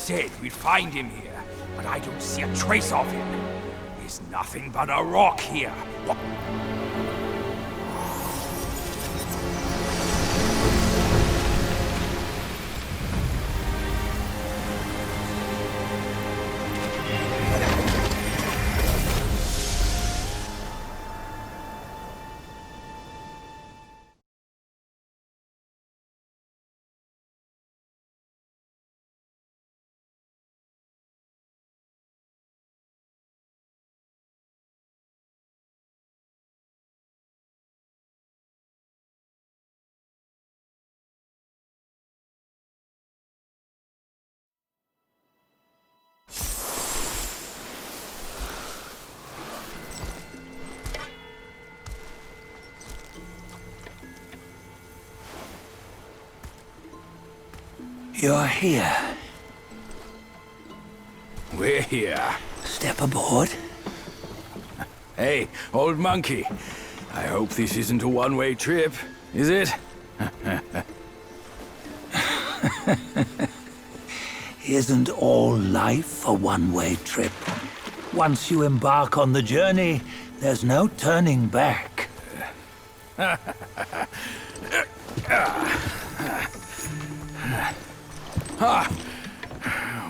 said we'd find him here, but I don't see a trace of him. There's nothing but a rock here. You're here. We're here. Step aboard. Hey, old monkey. I hope this isn't a one-way trip, is it? Isn't all life a one-way trip? Once you embark on the journey, there's no turning back.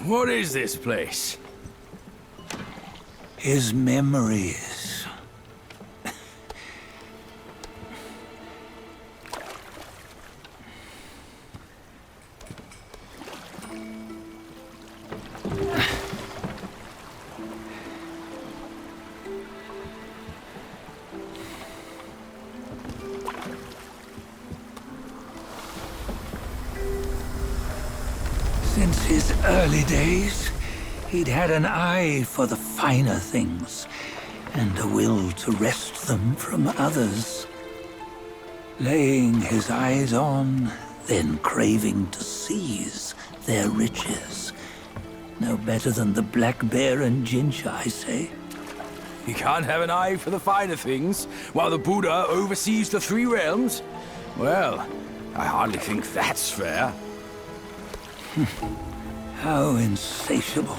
What is this place? His memories. Since his early days, he'd had an eye for the finer things, and a will to wrest them from others. Laying his eyes on, then craving to seize their riches. No better than the black bear and Jinja, I say. You can't have an eye for the finer things, while the Buddha oversees the three realms? Well, I hardly think that's fair. How insatiable.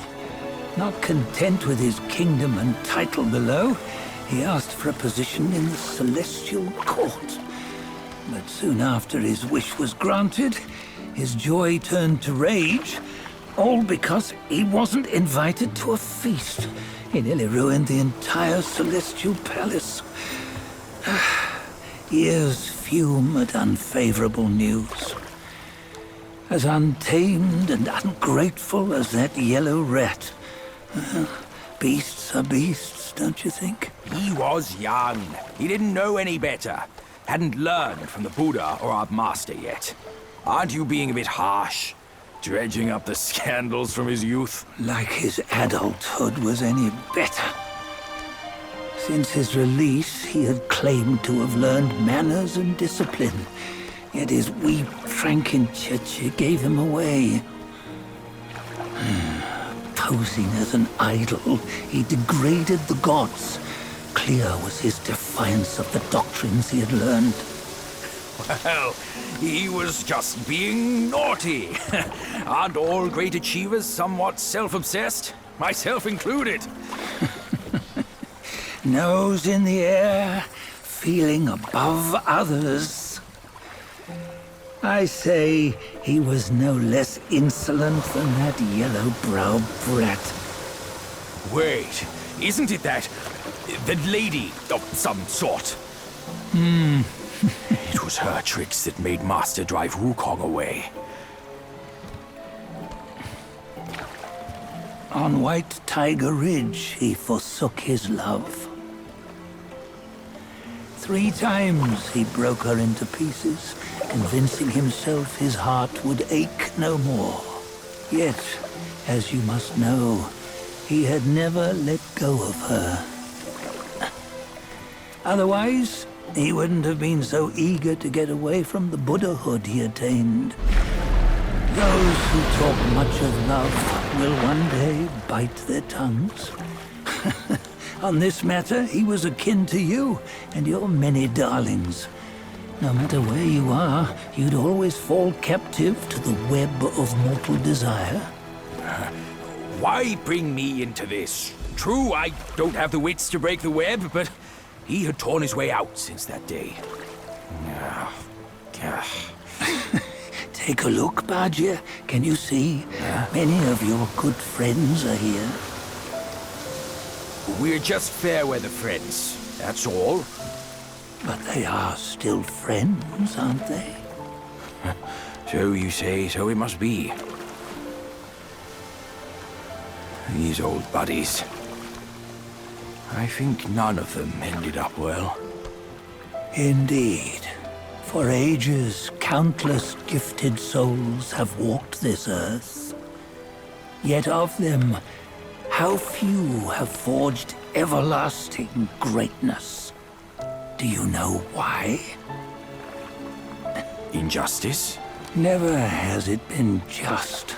Not content with his kingdom and title below, he asked for a position in the celestial court. But soon after his wish was granted, his joy turned to rage, all because he wasn't invited to a feast. He nearly ruined the entire celestial palace. Ears fume at unfavorable news. As untamed and ungrateful as that yellow rat. Beasts are beasts, don't you think? He was young. He didn't know any better. Hadn't learned from the Buddha or our master yet. Aren't you being a bit harsh? Dredging up the scandals from his youth? Like his adulthood was any better. Since his release, he had claimed to have learned manners and discipline. Yet his weak Frankenchurch gave him away. Posing as an idol, he degraded the gods. Clear was his defiance of the doctrines he had learned. Well, he was just being naughty. Aren't all great achievers somewhat self-obsessed? Myself included. Nose in the air, feeling above others. I say he was no less insolent than that yellow-browed brat. Wait, isn't it that lady of some sort? It was her tricks that made Master drive Wukong away. On White Tiger Ridge, he forsook his love. 3 times he broke her into pieces, convincing himself his heart would ache no more. Yet, as you must know, he had never let go of her. Otherwise, he wouldn't have been so eager to get away from the Buddhahood he attained. Those who talk much of love will one day bite their tongues. On this matter, he was akin to you and your many darlings. No matter where you are, you'd always fall captive to the web of mortal desire. Why bring me into this? True, I don't have the wits to break the web, but he had torn his way out since that day. Take a look, Badger. Can you see? Many of your good friends are here. We're just fair weather friends, that's all. But they are still friends, aren't they? So you say, so it must be. These old buddies. I think none of them ended up well. Indeed. For ages, countless gifted souls have walked this earth. Yet of them, how few have forged everlasting greatness? Do you know why? Injustice? Never has it been just.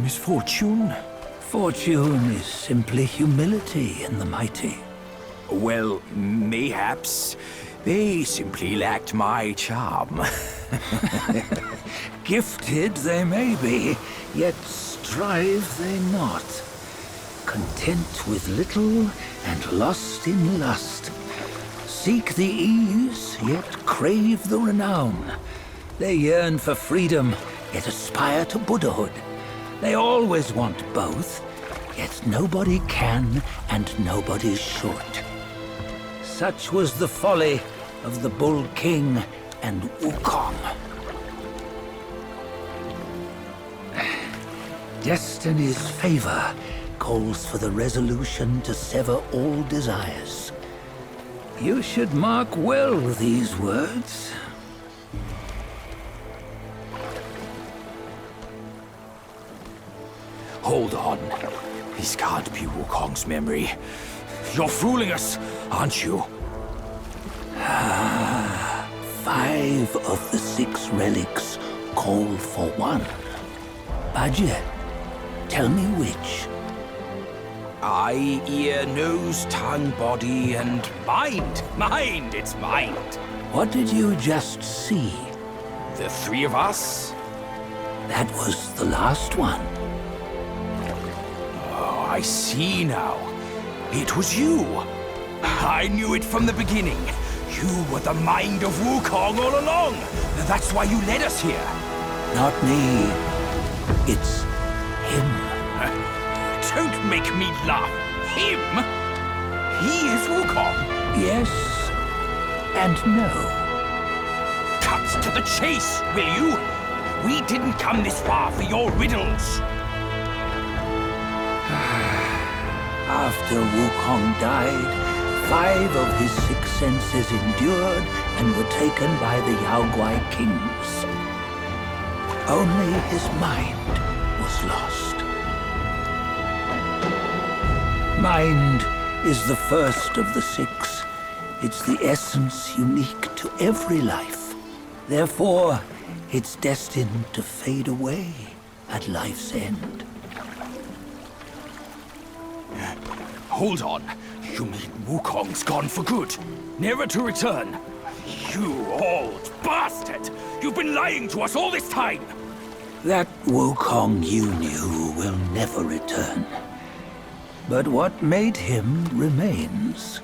Misfortune? Fortune is simply humility in the mighty. Well, mayhaps. They simply lacked my charm. Gifted they may be, yet strive they not. Content with little and lost in lust. Seek the ease, yet crave the renown. They yearn for freedom, yet aspire to Buddhahood. They always want both, yet nobody can and nobody should. Such was the folly of the Bull King and Wukong. Destiny's favor calls for the resolution to sever all desires. You should mark well these words. Hold on. This can't be Wukong's memory. You're fooling us, aren't you? 5 of the 6 relics call for one. Badger, tell me which. Eye, ear, nose, tongue, body, and mind. Mind, it's mind. What did you just see? The 3 of us? That was the last one. Oh, I see now. It was you. I knew it from the beginning. You were the mind of Wukong all along. That's why you led us here. Not me. It's him. Don't make me laugh. Him? He is Wukong. Yes and no. Cut to the chase, will you? We didn't come this far for your riddles. After Wukong died, 5 of his 6 senses endured and were taken by the Yaoguai kings. Only his mind was lost. Mind is the first of the 6. It's the essence unique to every life. Therefore, it's destined to fade away at life's end. Hold on. You mean Wukong's gone for good? Never to return? You old bastard! You've been lying to us all this time! That Wukong you knew will never return. But what made him remains.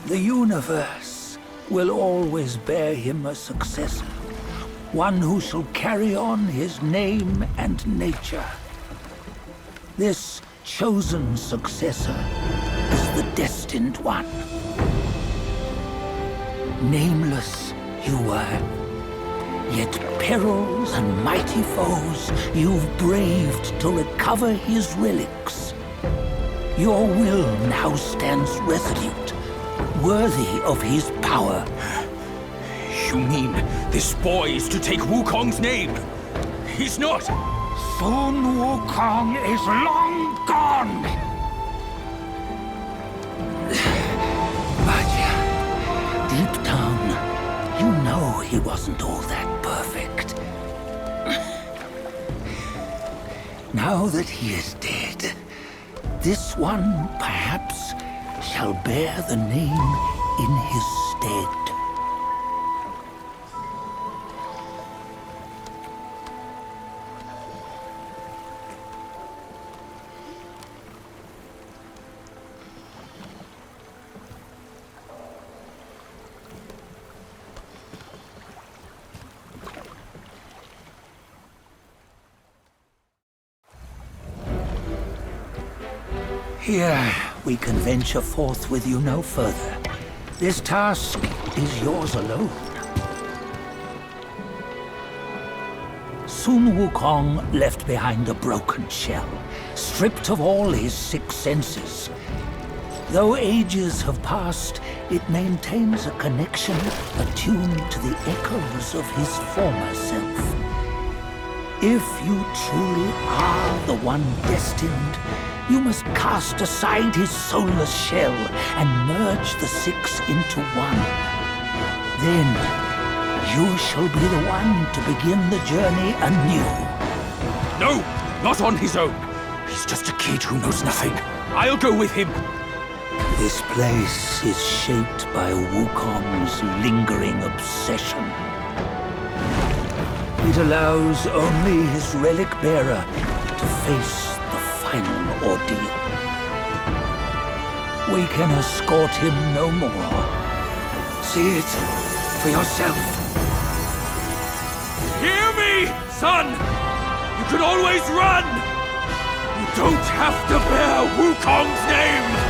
The universe will always bear him a successor. One who shall carry on his name and nature. This chosen successor is the destined one. Nameless you were, yet perils and mighty foes you've braved to recover his relics. Your will now stands resolute, worthy of his power. You mean this boy is to take Wukong's name? He's not! Sun Wukong is long gone! But deep down, you know he wasn't all that perfect. Now that he is dead, this one, perhaps, shall bear the name in his stead. Here, we can venture forth with you no further. This task is yours alone. Sun Wukong left behind a broken shell, stripped of all his 6 senses. Though ages have passed, it maintains a connection attuned to the echoes of his former self. If you truly are the one destined, you must cast aside his soulless shell and merge the 6 into one. Then, you shall be the one to begin the journey anew. No, not on his own. He's just a kid who knows nothing. I'll go with him. This place is shaped by Wukong's lingering obsession. It allows only his relic bearer to face the final ordeal. We can escort him no more. See it for yourself. Hear me, son! You can always run! You don't have to bear Wukong's name!